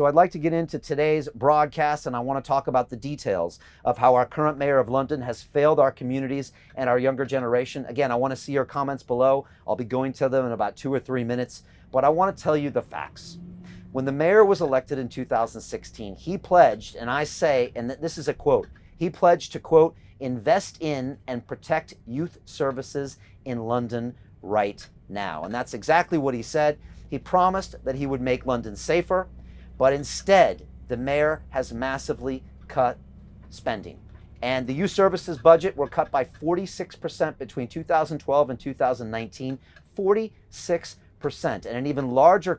So I'd like to get into today's broadcast, and I want to talk about the details of how our current mayor of London has failed our communities and our younger generation. Again, I want to see your comments below. I'll be going to them in about 2 or 3 minutes, but I want to tell you the facts. When the mayor was elected in 2016, he pledged, and I say, and this is a quote, he pledged to, quote, invest in and protect youth services in London right now. And that's exactly what he said. He promised that he would make London safer, but instead, the mayor has massively cut spending. And the youth services budget were cut by 46% between 2012 and 2019, 46%. And an even larger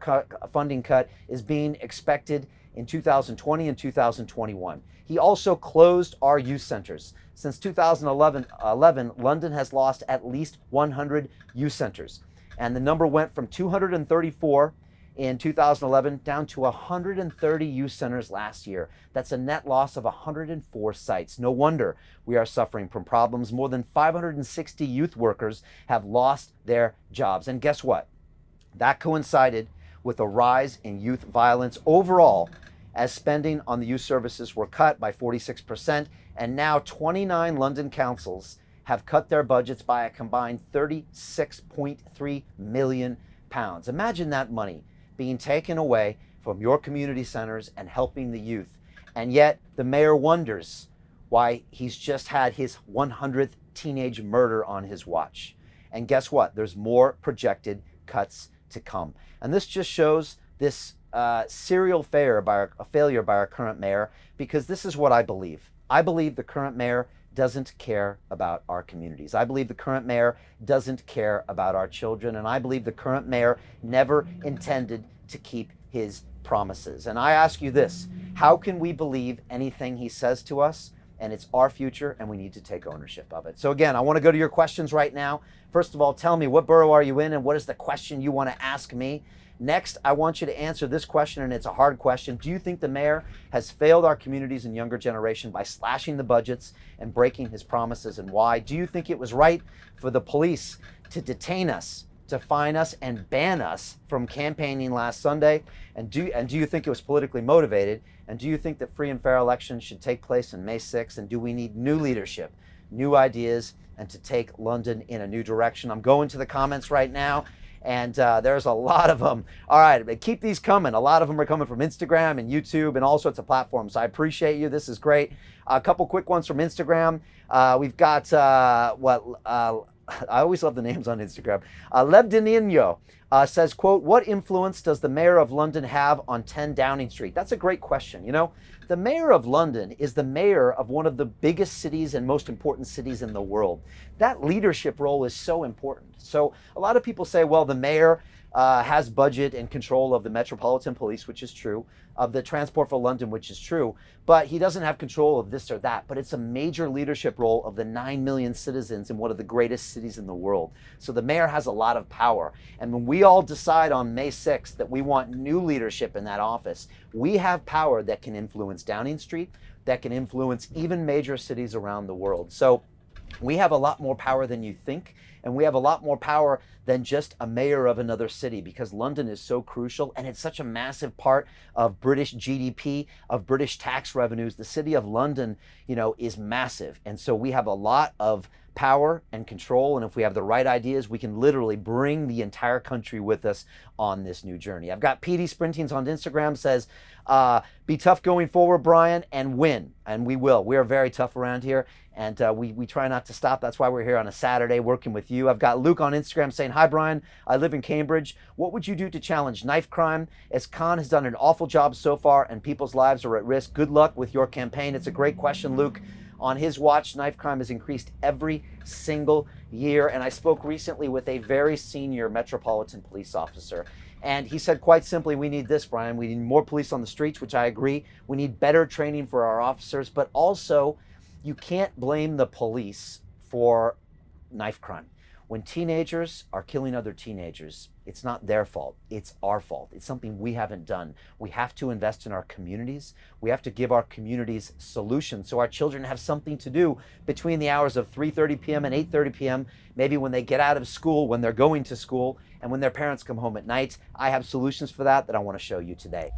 funding cut is being expected in 2020 and 2021. He also closed our youth centers. Since 2011, London has lost at least 100 youth centers. And the number went from 234 in 2011 down to 130 youth centers last year. That's a net loss of 104 sites. No wonder we are suffering from problems. More than 560 youth workers have lost their jobs. And guess what? That coincided with a rise in youth violence overall, as spending on the youth services were cut by 46%, and now 29 London councils have cut their budgets by a combined £36.3 million. Imagine that money being taken away from your community centers and helping the youth. And yet the mayor wonders why he's just had his 100th teenage murder on his watch. And guess what? There's more projected cuts to come. And this just shows this serial failure by our current mayor, because this is what I believe. I believe the current mayor doesn't care about our communities. I believe the current mayor doesn't care about our children, and I believe the current mayor never intended to keep his promises. And I ask you this, how can we believe anything he says to us? And it's our future, and we need to take ownership of it. So again, I want to go to your questions right now. First of all, tell me, what borough are you in, and what is the question you want to ask me? Next, I want you to answer this question, and it's a hard question. Do you think the mayor has failed our communities and younger generation by slashing the budgets and breaking his promises, and why? Do you think it was right for the police to detain us, to fine us, and ban us from campaigning last Sunday? And do you think it was politically motivated? And do you think that free and fair elections should take place on May 6th? And do we need new leadership, new ideas, and to take London in a new direction? I'm going to the comments right now, and there's a lot of them. All right, keep these coming. A lot of them are coming from Instagram and YouTube and all sorts of platforms. I appreciate you. This is great. A couple quick ones from Instagram. We've got I always love the names on Instagram. Lev Dinino says, quote, what influence does the mayor of London have on 10 Downing Street? That's a great question. You know, the mayor of London is the mayor of one of the biggest cities and most important cities in the world. That leadership role is so important. So a lot of people say, well, the mayor has budget and control of the Metropolitan Police, which is true, of the Transport for London, which is true, but he doesn't have control of this or that. But it's a major leadership role of the 9 million citizens in one of the greatest cities in the world. So the mayor has a lot of power. And when we all decide on May 6th that we want new leadership in that office, we have power that can influence Downing Street, that can influence even major cities around the world. So we have a lot more power than you think, and we have a lot more power than just a mayor of another city, because London is so crucial and it's such a massive part of British GDP, of British tax revenues. The city of London, you know, is massive. And so we have a lot of power and control, and if we have the right ideas, we can literally bring the entire country with us on this new journey. I've got PD Sprintings on Instagram, says, be tough going forward, Brian, and win. And we will. We are very tough around here, and we try not to stop. That's why we're here on a Saturday working with you. I've got Luke on Instagram saying, hi, Brian, I live in Cambridge. What would you do to challenge knife crime? As Khan has done an awful job so far, and people's lives are at risk. Good luck with your campaign. It's a great question, Luke. On his watch, knife crime has increased every single year. And I spoke recently with a very senior Metropolitan Police officer. And he said quite simply, we need this, Brian. We need more police on the streets, which I agree. We need better training for our officers. But also, you can't blame the police for knife crime. When teenagers are killing other teenagers, it's not their fault, it's our fault. It's something we haven't done. We have to invest in our communities. We have to give our communities solutions so our children have something to do between the hours of 3:30 p.m. and 8:30 p.m., maybe when they get out of school, when they're going to school, and when their parents come home at night. I have solutions for that I want to show you today.